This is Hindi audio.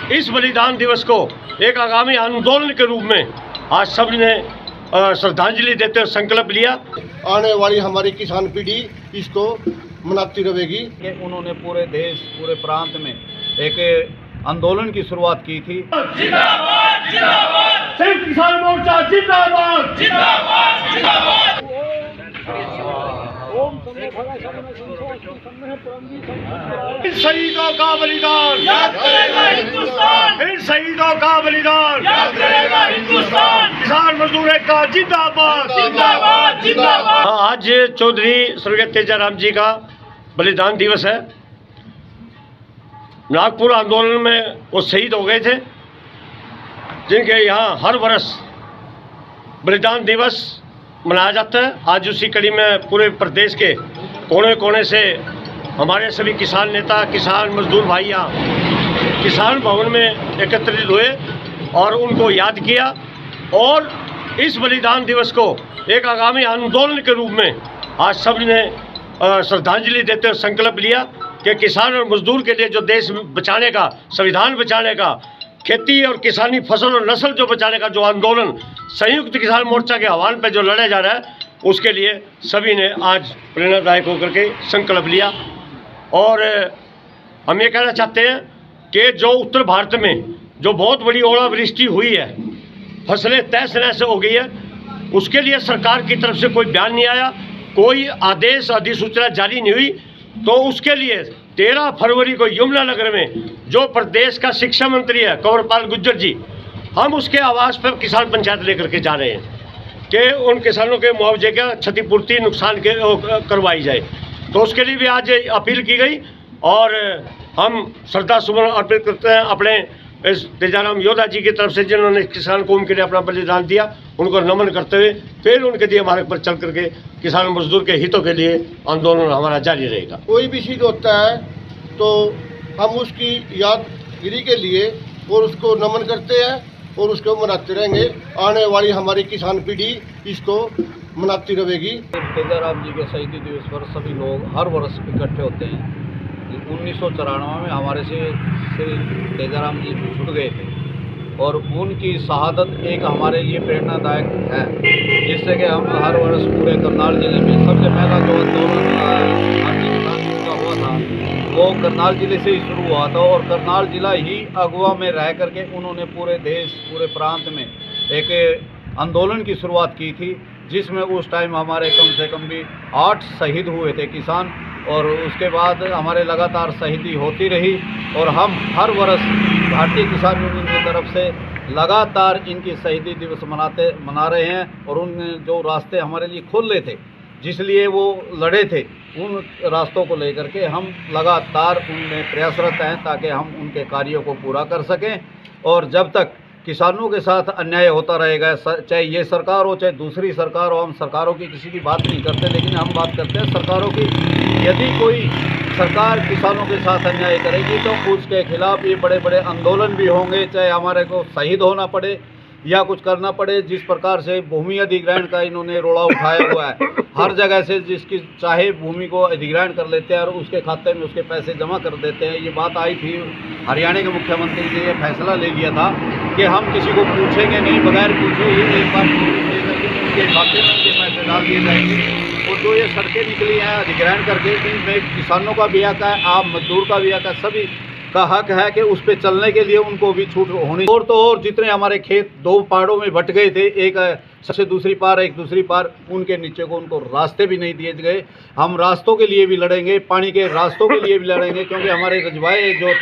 इस बलिदान दिवस को एक आगामी आंदोलन के रूप में आज सब ने श्रद्धांजलि देते हुए संकल्प लिया। आने वाली हमारी किसान पीढ़ी इसको मनाती रहेगी। उन्होंने पूरे देश, पूरे प्रांत में एक आंदोलन की शुरुआत की थी। जिंदाबाद जिंदाबाद, संयुक्त किसान मोर्चा जिंदाबाद जिंदाबाद जिंदाबाद। इन शहीदों का बलिदान याद करेगा हिंदुस्तान, इन शहीदों का बलिदान याद करेगा हिंदुस्तान। किसान मजदूर एकता जिंदाबाद जिंदाबाद जिंदाबाद। आज चौधरी स्वर्गीय तेजाराम जी का बलिदान दिवस है। नागपुर आंदोलन में वो शहीद हो गए थे, जिनके यहाँ हर वर्ष बलिदान दिवस मनाया जाता है। आज उसी कड़ी में पूरे प्रदेश के कोने कोने से हमारे सभी किसान नेता, किसान मजदूर भाई यहाँ किसान भवन में एकत्रित हुए और उनको याद किया और इस बलिदान दिवस को एक आगामी आंदोलन के रूप में आज सब ने श्रद्धांजलि देते हुए संकल्प लिया कि किसान और मजदूर के लिए जो देश बचाने का, संविधान बचाने का, खेती और किसानी फसल और नस्ल जो बचाने का जो आंदोलन संयुक्त किसान मोर्चा के आह्वान पर जो लड़ा जा रहा है, उसके लिए सभी ने आज प्रेरणादायक होकर के संकल्प लिया। और हम ये कहना चाहते हैं कि जो उत्तर भारत में जो बहुत बड़ी ओलावृष्टि हुई है, फसलें तहस नहस हो गई है, उसके लिए सरकार की तरफ से कोई बयान नहीं आया, कोई आदेश अधिसूचना जारी नहीं हुई। तो उसके लिए 13 फरवरी को यमुनानगर में जो प्रदेश का शिक्षा मंत्री है कंवरपाल गुर्जर जी, हम उसके आवास पर किसान पंचायत लेकर के जा रहे हैं कि उन किसानों के मुआवजे का क्षतिपूर्ति नुकसान के करवाई जाए। तो उसके लिए भी आज अपील की गई और हम श्रद्धा सुमन अर्पित करते हैं अपने इस तेजाराम योद्धा जी की तरफ से, जिन्होंने किसान कौम के लिए अपना बलिदान दिया, उनको नमन करते हुए फिर उनके दिए मार्ग पर चल करके किसान मजदूर के हितों के लिए आंदोलन हमारा जारी रहेगा। कोई भी शहीद होता है तो हम उसकी यादगिरी के लिए और उसको नमन करते हैं और उसको मनाते रहेंगे। आने वाली हमारी किसान पीढ़ी इसको मनाती रहेगी। तेजाराम जी के शहीदी दिवस पर सभी लोग हर वर्ष इकट्ठे होते हैं। 1994 में हमारे से श्री तेजाराम जी छूट गए थे और उनकी शहादत एक हमारे लिए प्रेरणादायक है, जिससे कि हम हर वर्ष पूरे करनाल जिले में सबसे पहला जो आंदोलन भारतीय किसान यूनियन का हुआ था वो करनाल जिले से ही शुरू हुआ था और करनाल जिला ही अगवा में रह करके उन्होंने पूरे देश, पूरे प्रांत में एक आंदोलन की शुरुआत की थी, जिसमें उस टाइम हमारे कम से कम भी 8 शहीद हुए थे किसान। और उसके बाद हमारे लगातार शहीदी होती रही और हम हर वर्ष भारतीय किसान यूनियन की तरफ से लगातार इनकी शहीदी दिवस मना रहे हैं और उन जो रास्ते हमारे लिए खोल रहे थे, जिसलिए वो लड़े थे, उन रास्तों को लेकर के हम लगातार उनमें प्रयासरत हैं ताकि हम उनके कार्यों को पूरा कर सकें। और जब तक किसानों के साथ अन्याय होता रहेगा, चाहे ये सरकार हो चाहे दूसरी सरकार हो, हम सरकारों की किसी की बात नहीं करते, लेकिन हम बात करते हैं सरकारों की। यदि कोई सरकार किसानों के साथ अन्याय करेगी तो उसके खिलाफ ये बड़े बड़े आंदोलन भी होंगे, चाहे हमारे को शहीद होना पड़े या कुछ करना पड़े। जिस प्रकार से भूमि अधिग्रहण का इन्होंने रोड़ा उठाया हुआ है, हर जगह से जिसकी चाहे भूमि को अधिग्रहण कर लेते हैं और उसके खाते में उसके पैसे जमा कर देते हैं। ये बात आई थी, हरियाणा के मुख्यमंत्री ने ये फैसला ले लिया था कि हम किसी को पूछेंगे नहीं, बगैर पूछे ही एक बार उनके खाते में उनके पैसे डाल दिए जाएंगे। और जो ये सड़कें निकली हैं अधिग्रहण करके, इनमें किसानों का भी हक है, आम मजदूर का भी हक है, सभी का हक है कि उस पर चलने के लिए उनको भी छूट होनी। और तो और जितने हमारे खेत 2 पहाड़ों में बट गए थे, एक सबसे दूसरी पार एक दूसरी पार, उनके नीचे को उनको रास्ते भी नहीं दिए गए। हम रास्तों के लिए भी लड़ेंगे, पानी के रास्तों के लिए भी लड़ेंगे, क्योंकि हमारे रजवाए जो